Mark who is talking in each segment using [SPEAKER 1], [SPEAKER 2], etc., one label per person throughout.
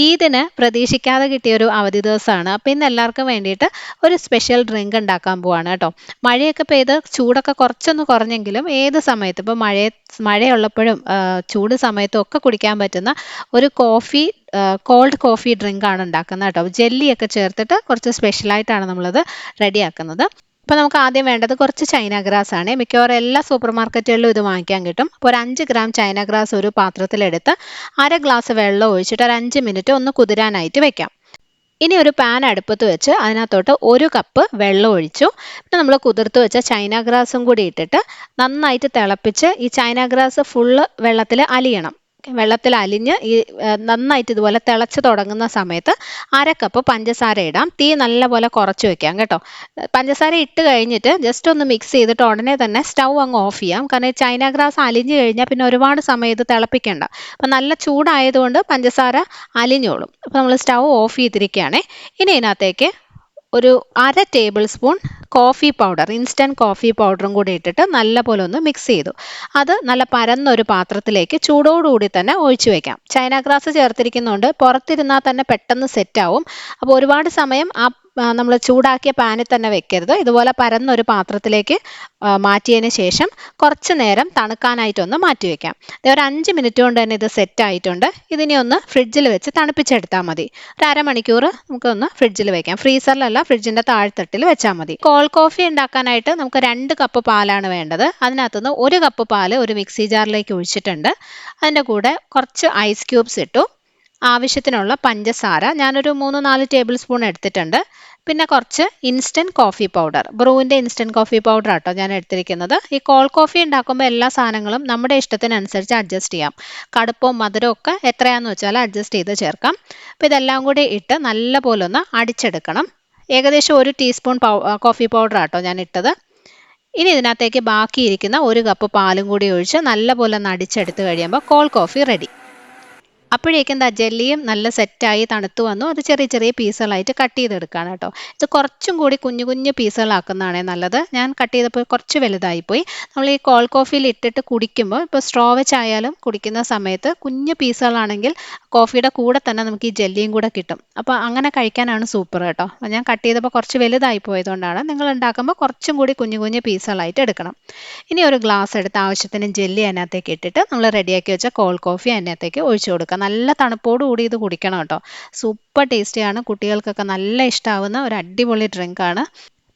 [SPEAKER 1] ഈദിന് പ്രതീക്ഷിക്കാതെ കിട്ടിയ ഒരു അവധി ദിവസമാണ്. അപ്പോൾ ഇന്ന് എല്ലാവർക്കും വേണ്ടിയിട്ട് ഒരു സ്പെഷ്യൽ ഡ്രിങ്ക് ഉണ്ടാക്കാൻ പോവാണ് കേട്ടോ. മഴയൊക്കെ പെയ്ത് ചൂടൊക്കെ കുറച്ചൊന്ന് കുറഞ്ഞെങ്കിലും ഏത് സമയത്ത് ഇപ്പോൾ മഴയുള്ളപ്പോഴും ചൂട് സമയത്തും ഒക്കെ കുടിക്കാൻ പറ്റുന്ന ഒരു കോൾഡ് കോഫി ഡ്രിങ്ക് ആണ് ഉണ്ടാക്കുന്നത് കേട്ടോ. ജെല്ലിയൊക്കെ ചേർത്തിട്ട് കുറച്ച് സ്പെഷ്യലായിട്ടാണ് നമ്മളത് റെഡിയാക്കുന്നത്. അപ്പോൾ നമുക്ക് ആദ്യം വേണ്ടത് കുറച്ച് ചൈന ഗ്രാസ് ആണ്. മിക്കവാറും എല്ലാ സൂപ്പർ മാർക്കറ്റുകളിലും ഇത് വാങ്ങിക്കാൻ കിട്ടും. അപ്പോൾ ഒരു 5 ഗ്രാം ചൈന ഗ്രാസ് ഒരു പാത്രത്തിലെടുത്ത് അര ഗ്ലാസ് വെള്ളം ഒഴിച്ചിട്ട് ഒരു 5 മിനിറ്റ് ഒന്ന് കുതിരാനായിട്ട് വെക്കാം. ഇനി ഒരു പാൻ അടുപ്പത്ത് വെച്ച് അതിനകത്തോട്ട് 1 കപ്പ് വെള്ളം ഒഴിച്ചു. പിന്നെ നമ്മൾ കുതിർത്ത് വെച്ച ചൈന ഗ്രാസും കൂടി ഇട്ടിട്ട് നന്നായിട്ട് തിളപ്പിച്ച് ഈ ചൈന ഗ്രാസ് ഫുള്ള് വെള്ളത്തിൽ അലിയണം. വെള്ളത്തിൽ അലിഞ്ഞ് നന്നായിട്ട് ഇതുപോലെ തിളച്ച് തുടങ്ങുന്ന സമയത്ത് അര കപ്പ് പഞ്ചസാര ഇടാം. തീ നല്ലപോലെ കുറച്ച് വെക്കാം കേട്ടോ. പഞ്ചസാര ഇട്ട് കഴിഞ്ഞിട്ട് ജസ്റ്റ് ഒന്ന് മിക്സ് ചെയ്തിട്ട് ഉടനെ തന്നെ സ്റ്റൗ അങ്ങ് ഓഫ് ചെയ്യാം. കാരണം ഈ ചൈന ഗ്രാസ് അലിഞ്ഞു കഴിഞ്ഞാൽ പിന്നെ ഒരുപാട് സമയം ഇത് തിളപ്പിക്കേണ്ട. അപ്പം നല്ല ചൂടായതുകൊണ്ട് പഞ്ചസാര അലിഞ്ഞോളും. അപ്പോൾ നമ്മൾ സ്റ്റൗ ഓഫ് ചെയ്തിരിക്കുകയാണേ. ഇനി ഇതിനകത്തേക്ക് ഒരു അര table spoon coffee powder, instant coffee പൗഡറും കൂടി ഇട്ടിട്ട് നല്ലപോലെ ഒന്ന് മിക്സ് ചെയ്തു. അത് നല്ല പരന്നൊരു പാത്രത്തിലേക്ക് ചൂടോടുകൂടി തന്നെ ഒഴിച്ചു വെക്കാം. ചൈന ഗ്രാസ് ചേർത്തിരിക്കുന്നതുകൊണ്ട് പുറത്തിരുന്നാൽ തന്നെ പെട്ടെന്ന് സെറ്റാവും. അപ്പോൾ ഒരുപാട് സമയം നമ്മൾ ചൂടാക്കിയ പാനിൽ തന്നെ വെക്കരുത്. ഇതുപോലെ പരന്നൊരു പാത്രത്തിലേക്ക് മാറ്റിയതിന് ശേഷം കുറച്ച് നേരം തണുക്കാനായിട്ടൊന്ന് മാറ്റി വെക്കാം. ഒരു 5 മിനിറ്റ് കൊണ്ട് തന്നെ ഇത് സെറ്റ് ആയിട്ടുണ്ട്. ഇതിനെ ഒന്ന് ഫ്രിഡ്ജിൽ വെച്ച് തണുപ്പിച്ചെടുത്താൽ മതി. ഒരു അരമണിക്കൂർ നമുക്കൊന്ന് ഫ്രിഡ്ജിൽ വെക്കാം. ഫ്രീസറിലല്ല, ഫ്രിഡ്ജിൻ്റെ താഴ്ത്തട്ടിൽ വെച്ചാൽ മതി. കോൾഡ് കോഫി ഉണ്ടാക്കാനായിട്ട് നമുക്ക് 2 കപ്പ് പാലാണ് വേണ്ടത്. അതിനകത്തുനിന്ന് 1 കപ്പ് പാല് ഒരു മിക്സി ജാറിലേക്ക് ഒഴിച്ചിട്ടുണ്ട്. അതിൻ്റെ കൂടെ കുറച്ച് ഐസ് ക്യൂബ്സ് ഇട്ടു. ആവശ്യത്തിനുള്ള പഞ്ചസാര ഞാനൊരു 3-4 ടേബിൾ സ്പൂൺ എടുത്തിട്ടുണ്ട്. പിന്നെ കുറച്ച് ഇൻസ്റ്റൻറ്റ് കോഫി പൗഡർ, ബ്രൂവിൻ്റെ ഇൻസ്റ്റൻറ്റ് കോഫി പൗഡർ ആട്ടോ ഞാൻ എടുത്തിരിക്കുന്നത്. ഈ കോൾഡ് കോഫി ഉണ്ടാക്കുമ്പോൾ എല്ലാ സാധനങ്ങളും നമ്മുടെ ഇഷ്ടത്തിനനുസരിച്ച് അഡ്ജസ്റ്റ് ചെയ്യാം. കടുപ്പവും മധുരവും ഒക്കെ എത്രയാണെന്ന് വെച്ചാൽ അഡ്ജസ്റ്റ് ചെയ്ത് ചേർക്കാം. അപ്പോൾ ഇതെല്ലാം കൂടി ഇട്ട് നല്ലപോലെ ഒന്ന് അടിച്ചെടുക്കണം. ഏകദേശം 1 ടീസ്പൂൺ കോഫി പൗഡർ ആട്ടോ ഞാൻ ഇട്ടത്. ഇനി ഇതിനകത്തേക്ക് ബാക്കിയിരിക്കുന്ന 1 കപ്പ് പാലും കൂടി ഒഴിച്ച് നല്ലപോലെ ഒന്ന് അടിച്ചെടുത്ത് കഴിയുമ്പോൾ കോൾഡ് കോഫി റെഡി. അപ്പോഴേക്കും എന്താ ജെല്ലിയും നല്ല സെറ്റായി തണുത്ത് വന്നു. അത് ചെറിയ ചെറിയ പീസുകളായിട്ട് കട്ട് ചെയ്തെടുക്കുകയാണ് കേട്ടോ. ഇത് കുറച്ചും കൂടി കുഞ്ഞു കുഞ്ഞു പീസുകളാക്കുന്നതാണ് നല്ലത്. ഞാൻ കട്ട് ചെയ്തപ്പോൾ കുറച്ച് വലുതായിപ്പോയി. നമ്മൾ ഈ കോൾഡ് കോഫിയിൽ ഇട്ടിട്ട് കുടിക്കുമ്പോൾ ഇപ്പോൾ സ്ട്രോ വെച്ചായാലും കുടിക്കുന്ന സമയത്ത് കുഞ്ഞു പീസുകളാണെങ്കിൽ കോഫിയുടെ കൂടെ തന്നെ നമുക്ക് ഈ ജെല്ലിയും കൂടെ കിട്ടും. അപ്പോൾ അങ്ങനെ കഴിക്കാനാണ് സൂപ്പർ കേട്ടോ. ഞാൻ കട്ട് ചെയ്തപ്പോൾ കുറച്ച് വലുതായി പോയതുകൊണ്ടാണ്. നിങ്ങൾ ഉണ്ടാക്കുമ്പോൾ കുറച്ചും കൂടി കുഞ്ഞു കുഞ്ഞു പീസുകളായിട്ട് എടുക്കണം. ഇനി ഒരു ഗ്ലാസ് എടുത്ത് ആവശ്യത്തിന് ജെല്ലി അതിനകത്തേക്ക് ഇട്ടിട്ട് നമ്മൾ റെഡിയാക്കി വെച്ച കോൾഡ് കോഫി അതിനകത്തേക്ക് ഒഴിച്ചു കൊടുക്കുക. നല്ല തണുപ്പോടുകൂടി ഇത് കുടിക്കണം കേട്ടോ. സൂപ്പർ ടേസ്റ്റിയാണ്. കുട്ടികൾക്കൊക്കെ നല്ല ഇഷ്ടമാവുന്ന ഒരു അടിപൊളി ഡ്രിങ്കാണ്.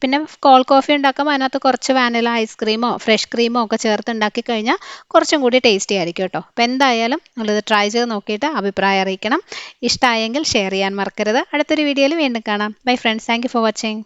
[SPEAKER 1] പിന്നെ കോൾഡ് കോഫി ഉണ്ടാക്കുമ്പോൾ അതിനകത്ത് കുറച്ച് വാനില ഐസ്ക്രീമോ ഫ്രഷ് ക്രീമോ ഒക്കെ ചേർത്ത് ഉണ്ടാക്കി കഴിഞ്ഞാൽ കുറച്ചും കൂടി ടേസ്റ്റി ആയിരിക്കും കേട്ടോ. അപ്പോൾ എന്തായാലും നിങ്ങളിത് ട്രൈ ചെയ്ത് നോക്കിയിട്ട് അഭിപ്രായം അറിയിക്കണം. ഇഷ്ടമായെങ്കിൽ ഷെയർ ചെയ്യാൻ മറക്കരുത്. അടുത്തൊരു വീഡിയോയിൽ വീണ്ടും കാണാം. Bye friends, thank you for watching.